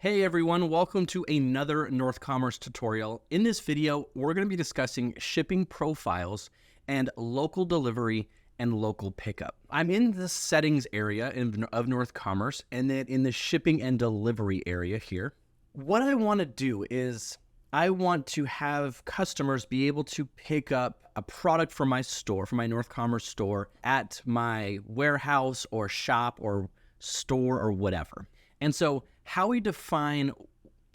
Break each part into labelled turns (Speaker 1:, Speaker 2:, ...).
Speaker 1: Hey everyone, welcome to another North Commerce tutorial. In this video, we're going to be discussing shipping profiles and local delivery and local pickup. I'm in the settings area of North Commerce and then in the shipping and delivery area here. What I want to do is I want to have customers be able to pick up a product from my store, from my North Commerce store at my warehouse or shop or store or whatever. And so how we define,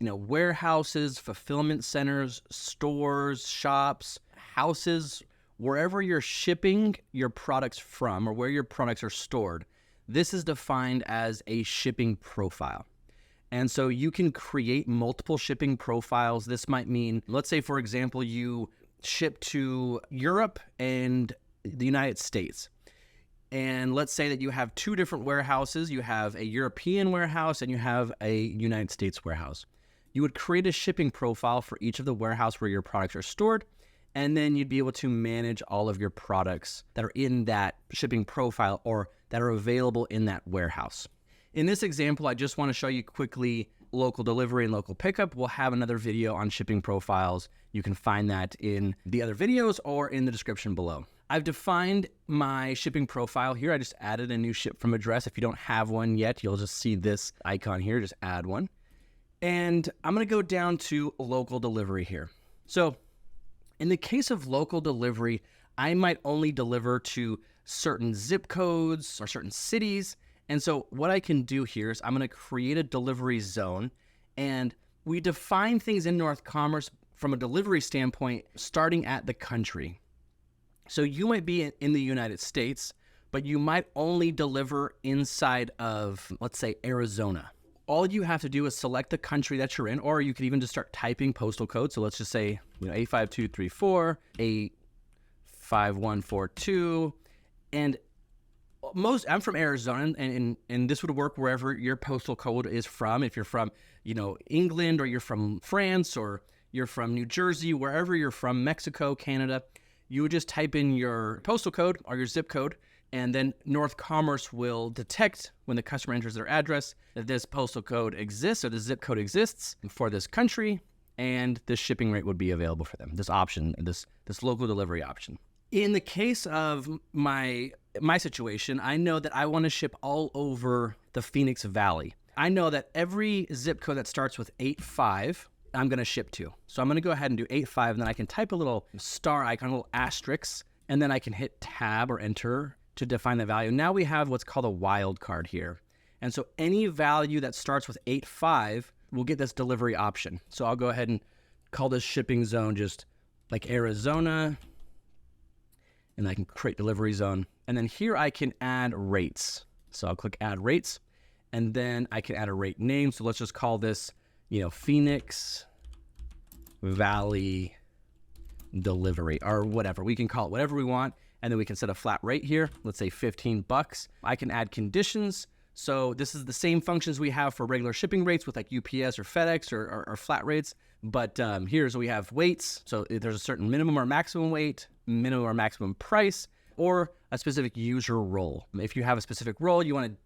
Speaker 1: warehouses, fulfillment centers, stores, shops, houses, wherever you're shipping your products from or where your products are stored, this is defined as a shipping profile. And so you can create multiple shipping profiles. This might mean, let's say, for example, you ship to Europe and the United States. And let's say that you have two different warehouses. You have a European warehouse and you have a United States warehouse. You would create a shipping profile for each of the warehouse where your products are stored, and then you'd be able to manage all of your products that are in that shipping profile or that are available in that warehouse. In this example, I just want to show you quickly local delivery and local pickup. We'll have another video on shipping profiles. You can find that in the other videos or in the description below. I've defined my shipping profile here. I just added a new ship from address. If you don't have one yet, you'll just see this icon here. Just add one. And I'm going to go down to local delivery here. So in the case of local delivery, I might only deliver to certain zip codes or certain cities. And so what I can do here is I'm going to create a delivery zone, and we define things in North Commerce from a delivery standpoint, starting at the country. So you might be in the United States, but you might only deliver inside of, let's say, Arizona. All you have to do is select the country that you're in, or you could even just start typing postal code. So let's just say, 85234, 85142, and I'm from Arizona, and this would work wherever your postal code is from. If you're from, England, or you're from France, or you're from New Jersey, wherever you're from, Mexico, Canada, you would just type in your postal code or your zip code, and then North Commerce will detect when the customer enters their address that this postal code exists or the zip code exists for this country, and this shipping rate would be available for them, this option, this local delivery option. In the case of my situation, I know that I want to ship all over the Phoenix Valley. I know that every zip code that starts with 85, I'm going to ship to. So I'm going to go ahead and do 85, and then I can type a little star icon, a little asterisk, and then I can hit tab or enter to define the value. Now we have what's called a wildcard here. And so any value that starts with 85 will get this delivery option. So I'll go ahead and call this shipping zone just like Arizona, and I can create delivery zone. And then here I can add rates. So I'll click add rates, and then I can add a rate name. So let's just call this, Phoenix Valley delivery or whatever. We can call it whatever we want. And then we can set a flat rate here. Let's say $15. I can add conditions. So this is the same functions we have for regular shipping rates with like UPS or FedEx or flat rates. But here's we have weights. So there's a certain minimum or maximum weight, minimum or maximum price, or a specific user role. If you have a specific role, you want to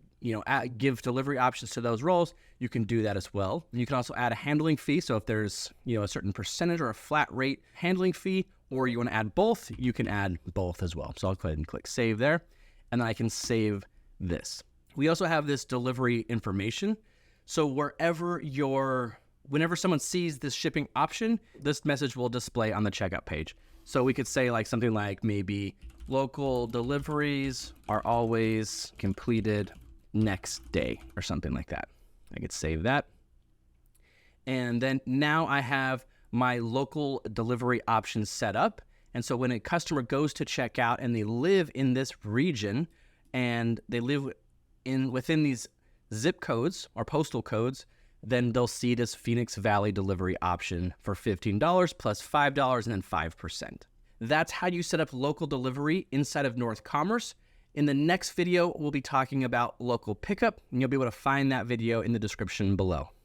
Speaker 1: give delivery options to those roles, you can do that as well. You can also add a handling fee. So if there's, a certain percentage or a flat rate handling fee, or you want to add both, you can add both as well. So I'll go ahead and click save there, and then I can save this. We also have this delivery information. So whenever someone sees this shipping option, this message will display on the checkout page. So we could say something like maybe local deliveries are always completed next day or something like that. I could save that. And then now I have my local delivery options set up. And so when a customer goes to check out and they live in this region and they live within these zip codes or postal codes, then they'll see this Phoenix Valley delivery option for $15 plus $5 and then 5%. That's how you set up local delivery inside of North Commerce. In the next video, we'll be talking about local pickup, and you'll be able to find that video in the description below.